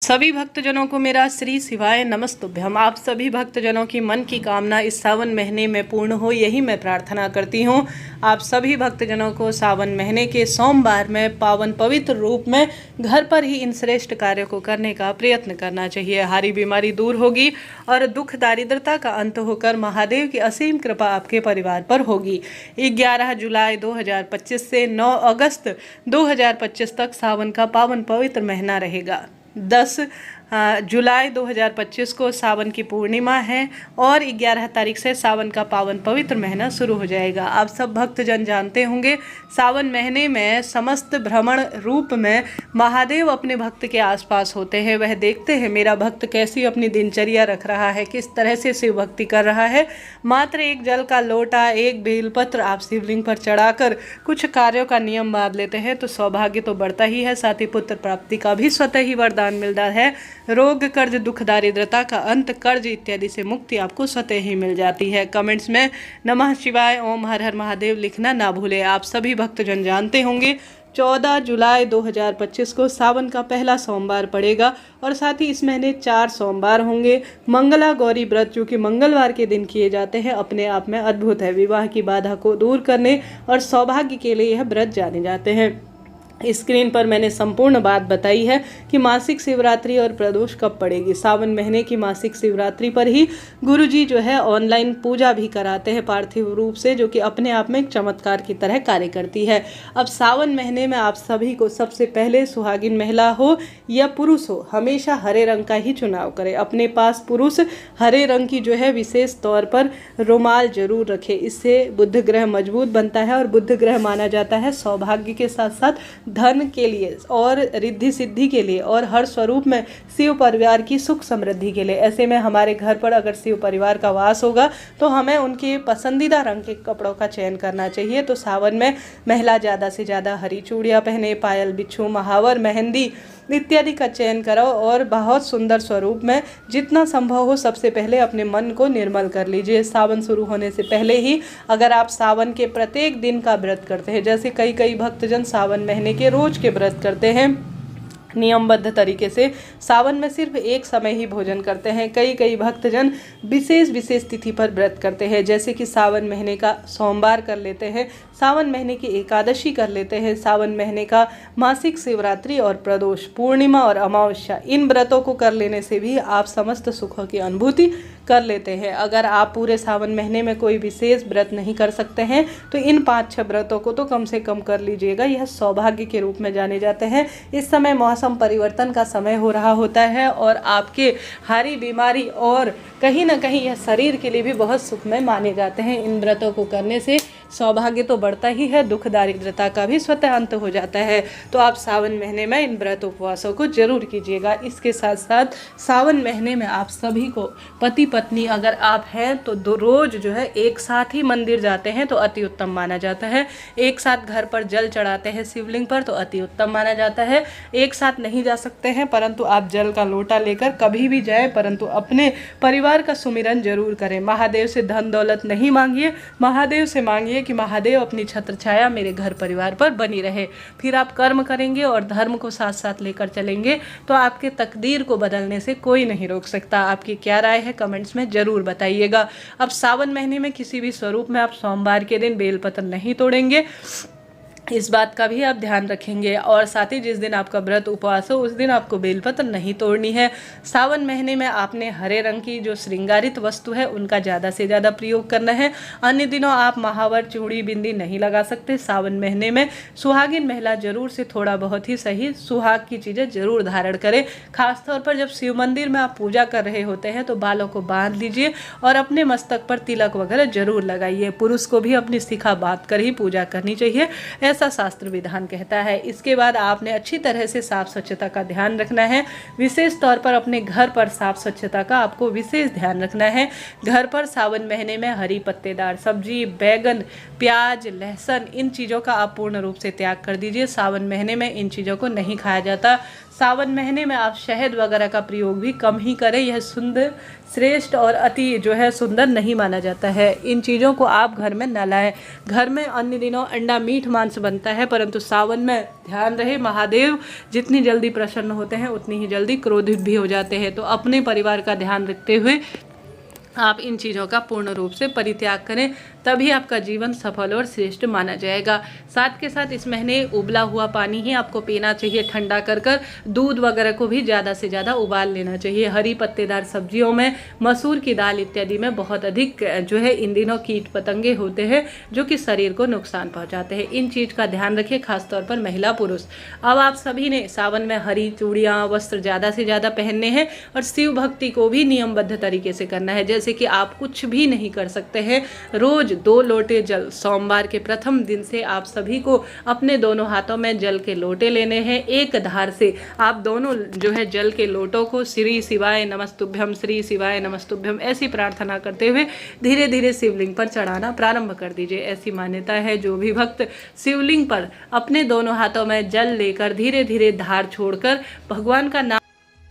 सभी भक्तजनों को मेरा श्री शिवाय नमस्तुभ्यम। आप सभी भक्तजनों की मन की कामना इस सावन महीने में पूर्ण हो, यही मैं प्रार्थना करती हूँ। आप सभी भक्तजनों को सावन महीने के सोमवार में पावन पवित्र रूप में घर पर ही इन श्रेष्ठ कार्यों को करने का प्रयत्न करना चाहिए। हारी बीमारी दूर होगी और दुख दारिद्रता का अंत होकर महादेव की असीम कृपा आपके परिवार पर होगी। 11 जुलाई 2025 से 9 अगस्त 2025 तक सावन का पावन पवित्र महीना रहेगा। 10 जुलाई 2025 को सावन की पूर्णिमा है और 11 तारीख से सावन का पावन पवित्र महीना शुरू हो जाएगा। आप सब भक्तजन जानते होंगे सावन महीने में समस्त भ्रमण रूप में महादेव अपने भक्त के आसपास होते हैं। वह देखते हैं मेरा भक्त कैसी अपनी दिनचर्या रख रहा है, किस तरह से शिव भक्ति कर रहा है। मात्र एक जल का लोटा, एक बेलपत्र आप शिवलिंग पर चढ़ाकर कुछ कार्यों का नियम बांध लेते हैं तो सौभाग्य तो बढ़ता ही है, साथ ही पुत्र प्राप्ति का भी स्वतः ही वरदान मिलता है। रोग, कर्ज, दुख, दारिद्रता का अंत, कर्ज इत्यादि से मुक्ति आपको स्वतः ही मिल जाती है। कमेंट्स में नमः शिवाय, ओम हर हर महादेव लिखना ना भूले। आप सभी भक्तजन जानते होंगे 14 जुलाई 2025 को सावन का पहला सोमवार पड़ेगा और साथ ही इस महीने 4 सोमवार होंगे। मंगला गौरी व्रत जो कि मंगलवार के दिन किए जाते हैं अपने आप में अद्भुत है। विवाह की बाधा को दूर करने और सौभाग्य के लिए यह व्रत जाने जाते हैं। स्क्रीन पर मैंने संपूर्ण बात बताई है कि मासिक शिवरात्रि और प्रदोष कब पड़ेगी। सावन महीने की मासिक शिवरात्रि पर ही गुरुजी जो है ऑनलाइन पूजा भी कराते हैं पार्थिव रूप से, जो कि अपने आप में एक चमत्कार की तरह कार्य करती है। अब सावन महीने में आप सभी को सबसे पहले सुहागिन महिला हो या पुरुष हो, हमेशा हरे रंग का ही चुनाव करें। अपने पास पुरुष हरे रंग की जो है विशेष तौर पर रुमाल जरूर रखे। इससे बुध ग्रह मजबूत बनता है और बुध ग्रह माना जाता है सौभाग्य के साथ साथ धन के लिए और रिद्धि सिद्धि के लिए और हर स्वरूप में शिव परिवार की सुख समृद्धि के लिए। ऐसे में हमारे घर पर अगर शिव परिवार का वास होगा तो हमें उनके पसंदीदा रंग के कपड़ों का चयन करना चाहिए। तो सावन में महिला ज़्यादा से ज़्यादा हरी चूड़ियाँ पहने, पायल, बिच्छू, महावर, मेहंदी इत्यादि का चयन करो और बहुत सुंदर स्वरूप में जितना संभव हो सबसे पहले अपने मन को निर्मल कर लीजिए। सावन शुरू होने से पहले ही अगर आप सावन के प्रत्येक दिन का व्रत करते हैं, जैसे कई भक्तजन सावन महीने के रोज के व्रत करते हैं नियमबद्ध तरीके से, सावन में सिर्फ एक समय ही भोजन करते हैं। कई भक्तजन विशेष तिथि पर व्रत करते हैं, जैसे कि सावन महीने का सोमवार कर लेते हैं, सावन महीने की एकादशी कर लेते हैं, सावन महीने का मासिक शिवरात्रि और प्रदोष, पूर्णिमा और अमावस्या। इन व्रतों को कर लेने से भी आप समस्त सुखों की अनुभूति कर लेते हैं। अगर आप पूरे सावन महीने में कोई विशेष व्रत नहीं कर सकते हैं तो इन 5-6 व्रतों को तो कम से कम कर लीजिएगा। यह सौभाग्य के रूप में जाने जाते हैं। इस समय मौसम परिवर्तन का समय हो रहा होता है और आपके हारी बीमारी और कहीं ना कहीं यह शरीर के लिए भी बहुत सुखमय माने जाते हैं। इन व्रतों को करने से सौभाग्य तो बढ़ता ही है, दुख दारिद्रता का भी स्वतः अंत हो जाता है। तो आप सावन महीने में इन व्रत उपवासों को जरूर कीजिएगा। इसके साथ साथ सावन महीने में आप सभी को पति पत्नी अगर आप हैं तो रोज जो है एक साथ ही मंदिर जाते हैं तो अति उत्तम माना जाता है। एक साथ घर पर जल चढ़ाते हैं शिवलिंग पर तो अति उत्तम माना जाता है। एक साथ नहीं जा सकते हैं परंतु आप जल का लोटा लेकर कभी भी जाए, परंतु अपने परिवार का सुमिरन जरूर करें। महादेव से धन दौलत नहीं मांगिए, महादेव से मांगिए कि महादेव अपनी छत्र छाया मेरे घर परिवार पर बनी रहे। फिर आप कर्म करेंगे और धर्म को साथ साथ लेकर चलेंगे तो आपके तकदीर को बदलने से कोई नहीं रोक सकता। आपकी क्या राय है कमेंट्स में जरूर बताइएगा। अब सावन महीने में किसी भी स्वरूप में आप सोमवार के दिन बेलपत्र नहीं तोड़ेंगे, इस बात का भी आप ध्यान रखेंगे। और साथ ही जिस दिन आपका व्रत उपवास हो उस दिन आपको बेलपत्र नहीं तोड़नी है। सावन महीने में आपने हरे रंग की जो श्रृंगारित वस्तु है उनका ज़्यादा से ज़्यादा प्रयोग करना है। अन्य दिनों आप महावर, चूड़ी, बिंदी नहीं लगा सकते। सावन महीने में सुहागिन महिला जरूर से थोड़ा बहुत ही सही सुहाग की चीज़ें जरूर धारण करें। खासतौर पर जब शिव मंदिर में आप पूजा कर रहे होते हैं तो बालों को बांध लीजिए और अपने मस्तक पर तिलक वगैरह जरूर लगाइए। पुरुष को भी अपनी शिखा बांध कर ही पूजा करनी चाहिए, ऐसा शास्त्र विधान कहता है। इसके बाद आपने अच्छी तरह से साफ स्वच्छता का ध्यान रखना है। विशेष तौर पर अपने घर पर साफ स्वच्छता का आपको विशेष ध्यान रखना है। घर पर सावन महीने में हरी पत्तेदार सब्जी, बैगन, प्याज, लहसुन इन चीज़ों का आप पूर्ण रूप से त्याग कर दीजिए। सावन महीने में इन चीज़ों को नहीं खाया जाता। सावन महीने में आप शहद वगैरह का प्रयोग भी कम ही करें। यह सुंदर, श्रेष्ठ और अति जो है सुंदर नहीं माना जाता है। इन चीज़ों को आप घर में न लाएं। घर में अन्य दिनों अंडा मीट मांस बनता है, परंतु सावन में ध्यान रहे, महादेव जितनी जल्दी प्रसन्न होते हैं उतनी ही जल्दी क्रोधित भी हो जाते हैं। तो अपने परिवार का ध्यान रखते हुए आप इन चीज़ों का पूर्ण रूप से परित्याग करें, तभी आपका जीवन सफल और श्रेष्ठ माना जाएगा। साथ के साथ इस महीने उबला हुआ पानी ही आपको पीना चाहिए, ठंडा कर कर। दूध वगैरह को भी ज़्यादा से ज़्यादा उबाल लेना चाहिए। हरी पत्तेदार सब्जियों में, मसूर की दाल इत्यादि में बहुत अधिक जो है इन दिनों कीट पतंगे होते हैं जो कि शरीर को नुकसान पहुँचाते हैं। इन चीज़ का ध्यान रखिए, खासतौर पर महिला पुरुष। अब आप सभी ने सावन में हरी चूड़ियाँ, वस्त्र ज़्यादा से ज़्यादा पहनने हैं और शिव भक्ति को भी नियमबद्ध तरीके से करना है। जैसे कि आप कुछ भी नहीं कर सकते हैं, रोज 2 लोटे जल, सोमवार के प्रथम दिन से आप सभी को अपने दोनों हाथों में जल के लोटे लेने हैं। एक धार से आप दोनों जो है जल के लोटों को श्री शिवाय नमस्तुभ्यम, श्री शिवाय नमस्तुभ्यम ऐसी प्रार्थना करते हुए धीरे धीरे शिवलिंग पर चढ़ाना प्रारंभ कर दीजिए। ऐसी मान्यता है, जो भी भक्त शिवलिंग पर अपने दोनों हाथों में जल लेकर धीरे धीरे धार छोड़कर भगवान का नाम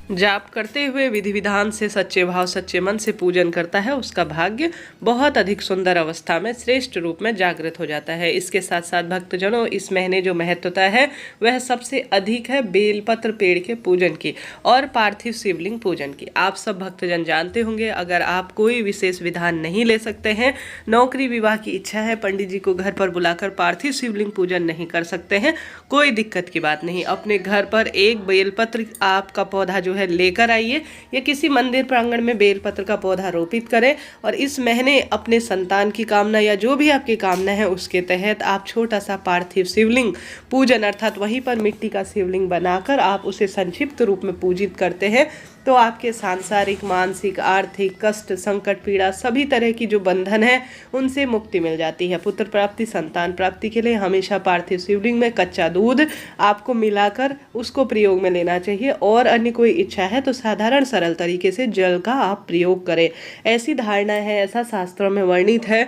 जाप करते हुए विधि विधान से सच्चे भाव सच्चे मन से पूजन करता है, उसका भाग्य बहुत अधिक सुंदर अवस्था में श्रेष्ठ रूप में जागृत हो जाता है। इसके साथ साथ भक्तजनों, इस महीने जो महत्वता है वह सबसे अधिक है बेलपत्र पेड़ के पूजन की और पार्थिव शिवलिंग पूजन की। आप सब भक्तजन जानते होंगे, अगर आप कोई विशेष विधान नहीं ले सकते हैं, नौकरी विवाह की इच्छा है, पंडित जी को घर पर बुलाकर पार्थिव शिवलिंग पूजन नहीं कर सकते हैं, कोई दिक्कत की बात नहीं। अपने घर पर एक बेलपत्र आपका पौधा जो है लेकर आइए या किसी मंदिर प्रांगण में बेलपत्र का पौधा रोपित करें और इस महीने अपने संतान की कामना या जो भी आपकी कामना है उसके तहत आप छोटा सा पार्थिव शिवलिंग पूजन अर्थात वहीं पर मिट्टी का शिवलिंग बनाकर आप उसे संक्षिप्त रूप में पूजित करते हैं, तो आपके सांसारिक, मानसिक, आर्थिक कष्ट, संकट, पीड़ा सभी तरह की जो बंधन है उनसे मुक्ति मिल जाती है। पुत्र प्राप्ति, संतान प्राप्ति के लिए हमेशा पार्थिव शिवलिंग में कच्चा दूध आपको मिलाकर उसको प्रयोग में लेना चाहिए और अन्य कोई इच्छा है तो साधारण सरल तरीके से जल का आप प्रयोग करें। ऐसी धारणा है, ऐसा शास्त्रों में वर्णित है,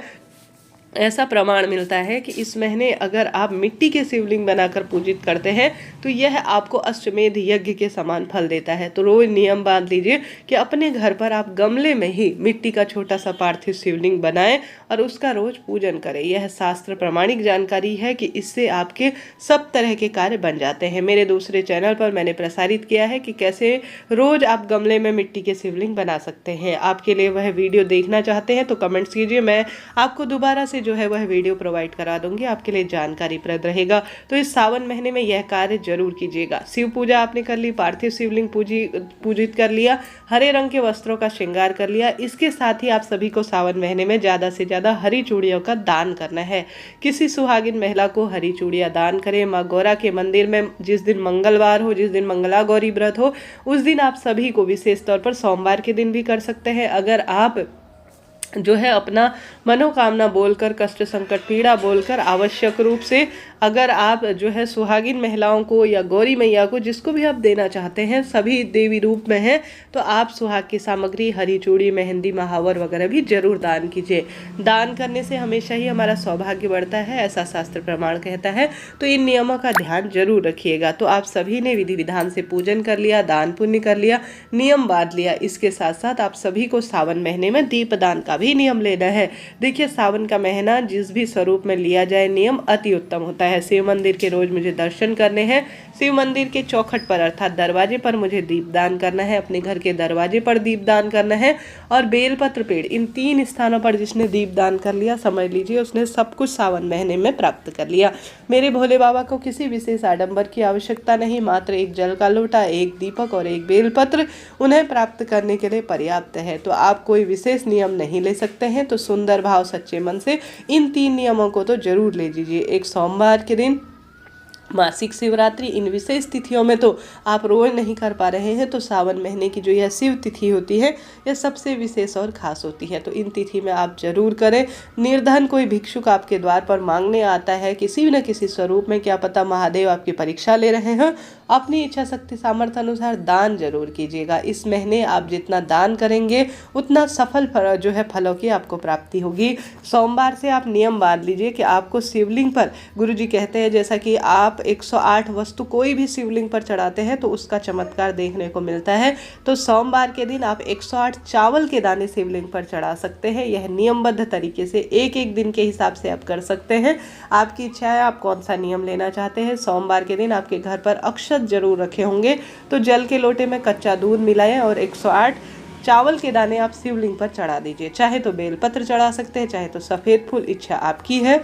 ऐसा प्रमाण मिलता है कि इस महीने अगर आप मिट्टी के शिवलिंग बनाकर पूजित करते हैं तो यह आपको अश्वमेध यज्ञ के समान फल देता है। तो रोज नियम बांध लीजिए कि अपने घर पर आप गमले में ही मिट्टी का छोटा सा पार्थिव शिवलिंग बनाएं और उसका रोज पूजन करें। यह शास्त्र प्रमाणिक जानकारी है कि इससे आपके सब तरह के कार्य बन जाते हैं। मेरे दूसरे चैनल पर मैंने प्रसारित किया है कि कैसे रोज आप गमले में मिट्टी के शिवलिंग बना सकते हैं। आपके लिए वह वीडियो देखना चाहते हैं तो कमेंट्स कीजिए, मैं आपको दोबारा से जो है वह वीडियो प्रोवाइड करा दूंगी, आपके लिए जानकारीप्रद रहेगा। तो इस सावन महीने में यह कार्य जरूर कीजिएगा। शिव पूजा आपने कर ली, पार्थिव शिवलिंग पूजित कर लिया, हरे रंग के वस्त्रों का श्रृंगार कर लिया। इसके साथ ही आप सभी को सावन महीने में ज़्यादा से ज़्यादा हरी चूड़ियों का दान करना है। किसी सुहागिन महिला को हरी चूड़ियाँ दान करें। माँ गौरा के मंदिर में जिस दिन मंगलवार हो, जिस दिन मंगला गौरी व्रत हो, उस दिन आप सभी को विशेष तौर पर सोमवार के दिन भी कर सकते हैं। अगर आप जो है अपना मनोकामना बोलकर, कष्ट संकट पीड़ा बोलकर आवश्यक रूप से अगर आप जो है सुहागिन महिलाओं को या गौरी मैया को, जिसको भी आप देना चाहते हैं, सभी देवी रूप में हैं, तो आप सुहाग की सामग्री, हरी चूड़ी, मेहंदी, महावर वगैरह भी जरूर दान कीजिए। दान करने से हमेशा ही हमारा सौभाग्य बढ़ता है, ऐसा शास्त्र प्रमाण कहता है। तो इन नियमों का ध्यान जरूर रखिएगा। तो आप सभी ने विधि विधान से पूजन कर लिया, दान पुण्य कर लिया, नियम बांध लिया। इसके साथ साथ आप सभी को सावन महीने में दीपदान का भी नियम लेना है। देखिए, सावन का महीना जिस भी स्वरूप में लिया जाए नियम अति उत्तम होता है। शिव मंदिर के रोज मुझे दर्शन करने हैं, शिव मंदिर के चौखट पर अर्थात दरवाजे पर मुझे दीपदान करना है, अपने घर के दरवाजे पर दीपदान करना है और बेलपत्र पेड़, इन 3 स्थानों पर जिसने दीपदान कर लिया, समझ लीजिए उसने सब कुछ सावन महीने में प्राप्त कर लिया। मेरे भोले बाबा को किसी विशेष आडंबर की आवश्यकता नहीं, मात्र एक जल का लोटा, एक दीपक और एक बेलपत्र उन्हें प्राप्त करने के लिए पर्याप्त है। तो आप कोई विशेष नियम नहीं ले सकते हैं, तो सुंदर भाव सच्चे मन से इन 3 नियमों को तो जरूर ले लीजिए। एक सोमवार के दिन, मासिक शिवरात्रि, इन विशेष तिथियों में तो आप रोज नहीं कर पा रहे हैं, तो सावन महीने की जो यह शिव तिथि होती है यह सबसे विशेष और खास होती है। तो इन तिथि में आप जरूर करें। निर्धन कोई भिक्षुक आपके द्वार पर मांगने आता है किसी न किसी स्वरूप में, क्या पता महादेव आपकी परीक्षा ले रहे हैं, अपनी इच्छा शक्ति सामर्थ्य अनुसार दान जरूर कीजिएगा। इस महीने आप जितना दान करेंगे उतना सफल जो है फलों की आपको प्राप्ति होगी। सोमवार से आप नियम बांध लीजिए कि आपको शिवलिंग पर, गुरुजी कहते हैं जैसा कि आप आप 108 वस्तु कोई भी शिवलिंग पर चढ़ाते हैं तो उसका चमत्कार देखने को मिलता है। तो सोमवार के दिन आप 108 चावल के दाने शिवलिंग पर चढ़ा सकते हैं। यह नियमबद्ध तरीके से एक एक दिन के हिसाब से आप कर सकते हैं। आपकी इच्छा है आप कौन सा नियम लेना चाहते हैं। सोमवार के दिन आपके घर पर अक्षत जरूर रखे होंगे, तो जल के लोटे में कच्चा दूध मिलाएं और 108 चावल के दाने आप शिवलिंग पर चढ़ा दीजिए। चाहे तो बेलपत्र चढ़ा सकते हैं, चाहे तो सफ़ेद फूल, इच्छा आपकी है।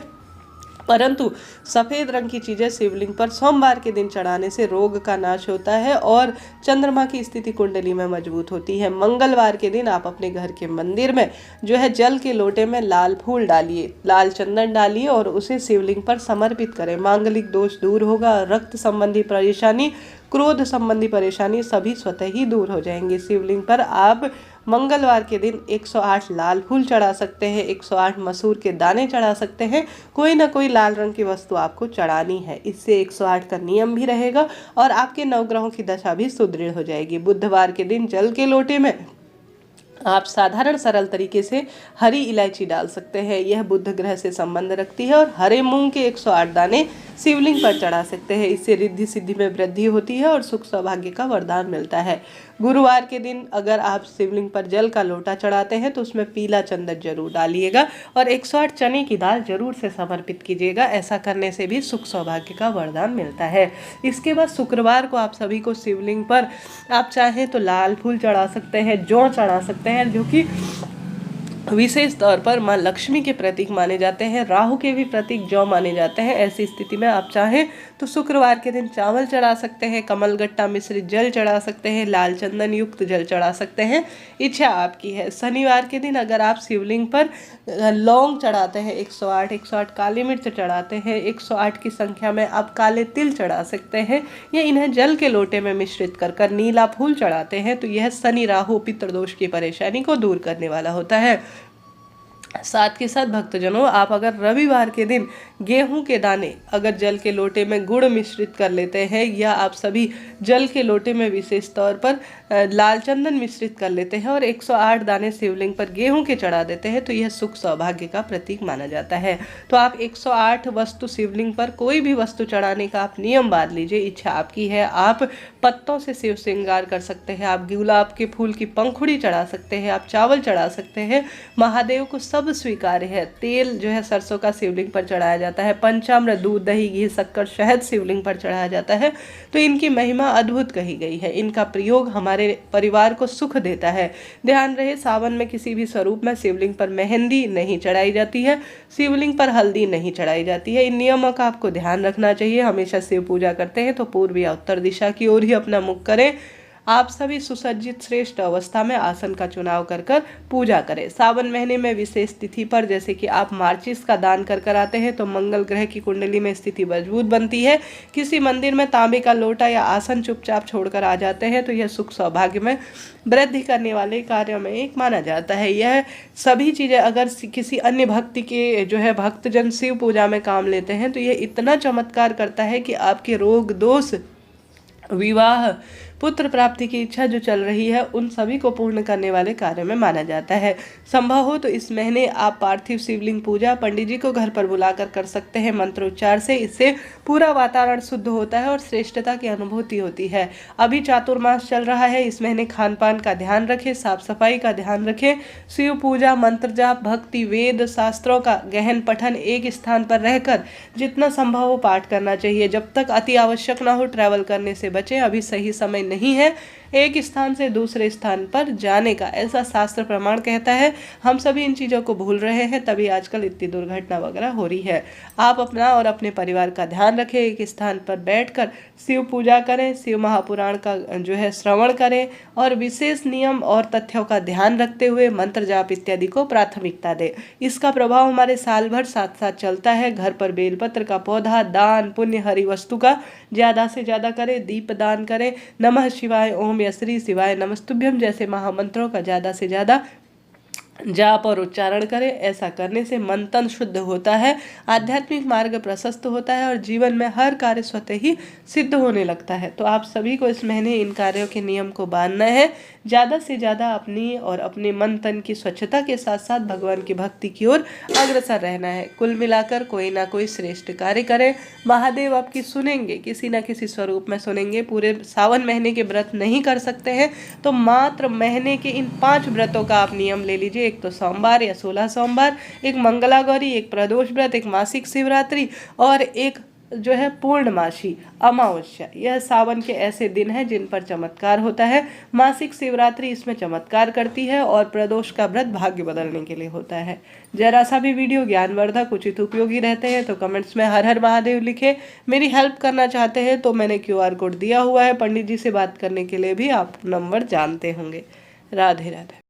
परंतु सफ़ेद रंग की चीज़ें शिवलिंग पर सोमवार के दिन चढ़ाने से रोग का नाश होता है और चंद्रमा की स्थिति कुंडली में मजबूत होती है। मंगलवार के दिन आप अपने घर के मंदिर में जो है जल के लोटे में लाल फूल डालिए, लाल चंदन डालिए और उसे शिवलिंग पर समर्पित करें। मांगलिक दोष दूर होगा, रक्त संबंधी परेशानी, क्रोध संबंधी परेशानी सभी स्वतः ही दूर हो जाएंगे। शिवलिंग पर आप मंगलवार के दिन 108 लाल फूल चढ़ा सकते हैं, 108 मसूर के दाने चढ़ा सकते हैं। कोई ना कोई लाल रंग की वस्तु आपको चढ़ानी है। इससे 108 का नियम भी रहेगा और आपके नवग्रहों की दशा भी सुदृढ़ हो जाएगी। बुधवार के दिन जल के लोटे में आप साधारण सरल तरीके से हरी इलायची डाल सकते हैं। यह बुध ग्रह से संबंध रखती है और हरे मूंग के 108 दाने शिवलिंग पर चढ़ा सकते हैं। इससे रिद्धि सिद्धि में वृद्धि होती है और सुख सौभाग्य का वरदान मिलता है। गुरुवार के दिन अगर आप शिवलिंग पर जल का लोटा चढ़ाते हैं तो उसमें पीला चंदन जरूर डालिएगा और 108 चने की दाल जरूर से समर्पित कीजिएगा। ऐसा करने से भी सुख सौभाग्य का वरदान मिलता है। इसके बाद शुक्रवार को आप सभी को शिवलिंग पर आप चाहें तो लाल फूल चढ़ा सकते हैं, जौ चढ़ा सकते हैं, जो कि विशेष तौर पर माँ लक्ष्मी के प्रतीक माने जाते हैं। राहु के भी प्रतीक जौ माने जाते हैं। ऐसी स्थिति में आप चाहें तो शुक्रवार के दिन चावल चढ़ा सकते हैं, कमलगट्टा मिश्रित जल चढ़ा सकते हैं, लाल चंदन युक्त जल चढ़ा सकते हैं, इच्छा आपकी है। शनिवार के दिन अगर आप शिवलिंग पर लौंग चढ़ाते हैं 108 काली मिर्च चढ़ाते हैं, 108 की संख्या में आप काले तिल चढ़ा सकते हैं या इन्हें जल के लोटे में मिश्रित कर नीला फूल चढ़ाते हैं तो यह शनि राहु पितृदोष की परेशानी को दूर करने वाला होता है। साथ के साथ भक्तजनों, आप अगर रविवार के दिन गेहूं के दाने अगर जल के लोटे में गुड़ मिश्रित कर लेते हैं या आप सभी जल के लोटे में विशेष तौर पर लाल चंदन मिश्रित कर लेते हैं और 108 दाने शिवलिंग पर गेहूं के चढ़ा देते हैं तो यह सुख सौभाग्य का प्रतीक माना जाता है। तो आप 108 वस्तु शिवलिंग पर कोई भी वस्तु चढ़ाने का आप नियम बांध लीजिए, इच्छा आपकी है। आप पत्तों से शिव श्रृंगार कर सकते हैं, आप गुलाब के फूल की पंखुड़ी चढ़ा सकते हैं, आप चावल चढ़ा सकते हैं। महादेव को सब स्वीकार्य है। तेल जो है सरसों का शिवलिंग पर चढ़ाया जाता है, पंचामृत दूध दही घी शक्कर शहद शिवलिंग पर चढ़ाया जाता है। तो इनकी महिमा अद्भुत कही गई है। इनका प्रयोग हमारे परिवार को सुख देता है। ध्यान रहे, सावन में किसी भी स्वरूप में शिवलिंग पर मेहंदी नहीं चढ़ाई जाती है, शिवलिंग पर हल्दी नहीं चढ़ाई जाती है। इन नियमों का आपको ध्यान रखना चाहिए। हमेशा शिव पूजा करते हैं तो पूर्व या उत्तर दिशा की ओर ही अपना मुख करें। आप सभी सुसज्जित श्रेष्ठ अवस्था में आसन का चुनाव कर पूजा करें। सावन महीने में विशेष तिथि पर जैसे कि आप मार्चिस का दान कर आते हैं तो मंगल ग्रह की कुंडली में स्थिति मजबूत बनती है। किसी मंदिर में तांबे का लोटा या आसन चुपचाप छोड़कर आ जाते हैं तो यह सुख सौभाग्य में वृद्धि करने वाले कार्यों में एक माना जाता है। यह सभी चीज़ें अगर किसी अन्य भक्ति के जो है भक्तजन शिव पूजा में काम लेते हैं तो यह इतना चमत्कार करता है कि आपके रोग दोष विवाह पुत्र प्राप्ति की इच्छा जो चल रही है उन सभी को पूर्ण करने वाले कार्य में माना जाता है। संभव हो तो इस महीने आप पार्थिव शिवलिंग पूजा पंडित जी को घर पर बुलाकर कर सकते हैं मंत्रोच्चार से। इससे पूरा वातावरण शुद्ध होता है और श्रेष्ठता की अनुभूति होती है। अभी चातुर्मास चल रहा है, इस महीने खान पान का ध्यान रखें, साफ सफाई का ध्यान रखें। शिव पूजा मंत्र जाप भक्ति वेद शास्त्रों का गहन पठन एक स्थान पर रहकर जितना संभव हो पाठ करना चाहिए। जब तक अति आवश्यक ना हो ट्रैवल करने से बचें। अभी सही समय नहीं है एक स्थान से दूसरे स्थान पर जाने का, ऐसा शास्त्र प्रमाण कहता है। हम सभी इन चीज़ों को भूल रहे हैं, तभी आजकल इतनी दुर्घटना वगैरह हो रही है। आप अपना और अपने परिवार का ध्यान रखें, एक स्थान पर बैठकर शिव पूजा करें, शिव महापुराण का जो है श्रवण करें और विशेष नियम और तथ्यों का ध्यान रखते हुए मंत्र जाप इत्यादि को प्राथमिकता दें। इसका प्रभाव हमारे साल भर साथ साथ चलता है। घर पर बेलपत्र का पौधा, दान पुण्य हरि वस्तु का ज़्यादा से ज़्यादा करें, दीप दान करें, नमः शिवाय ओम या श्री शिवाय नमस्तुभ्यम जैसे महामंत्रों का ज़्यादा से ज़्यादा जाप और उच्चारण करें। ऐसा करने से मन तन शुद्ध होता है, आध्यात्मिक मार्ग प्रशस्त होता है और जीवन में हर कार्य स्वतः ही सिद्ध होने लगता है। तो आप सभी को इस महीने इन कार्यों के नियम को बांधना है। ज़्यादा से ज़्यादा अपनी और अपने मन तन की स्वच्छता के साथ साथ भगवान की भक्ति की ओर अग्रसर रहना है। कुल मिलाकर कोई ना कोई श्रेष्ठ कार्य करें, महादेव आपकी सुनेंगे, किसी न किसी स्वरूप में सुनेंगे। पूरे सावन महीने के व्रत नहीं कर सकते हैं तो मात्र महीने के इन 5 व्रतों का आप नियम ले लीजिए। एक तो सोमवार या 16 सोमवार, एक मंगला गौरी, एक प्रदोष व्रत, एक मासिक शिवरात्रि और एक जो है पूर्णमासी अमावस्या। यह सावन के ऐसे दिन हैं जिन पर चमत्कार होता है। मासिक शिवरात्रि इसमें चमत्कार करती है और प्रदोष का व्रत भाग्य बदलने के लिए होता है। जरा सा भी वीडियो ज्ञानवर्धक उचित उपयोगी रहते हैं तो कमेंट्स में हर हर महादेव लिखें। मेरी हेल्प करना चाहते हैं तो मैंने QR कोड दिया हुआ है, पंडित जी से बात करने के लिए भी आप नंबर जानते होंगे। राधे राधे।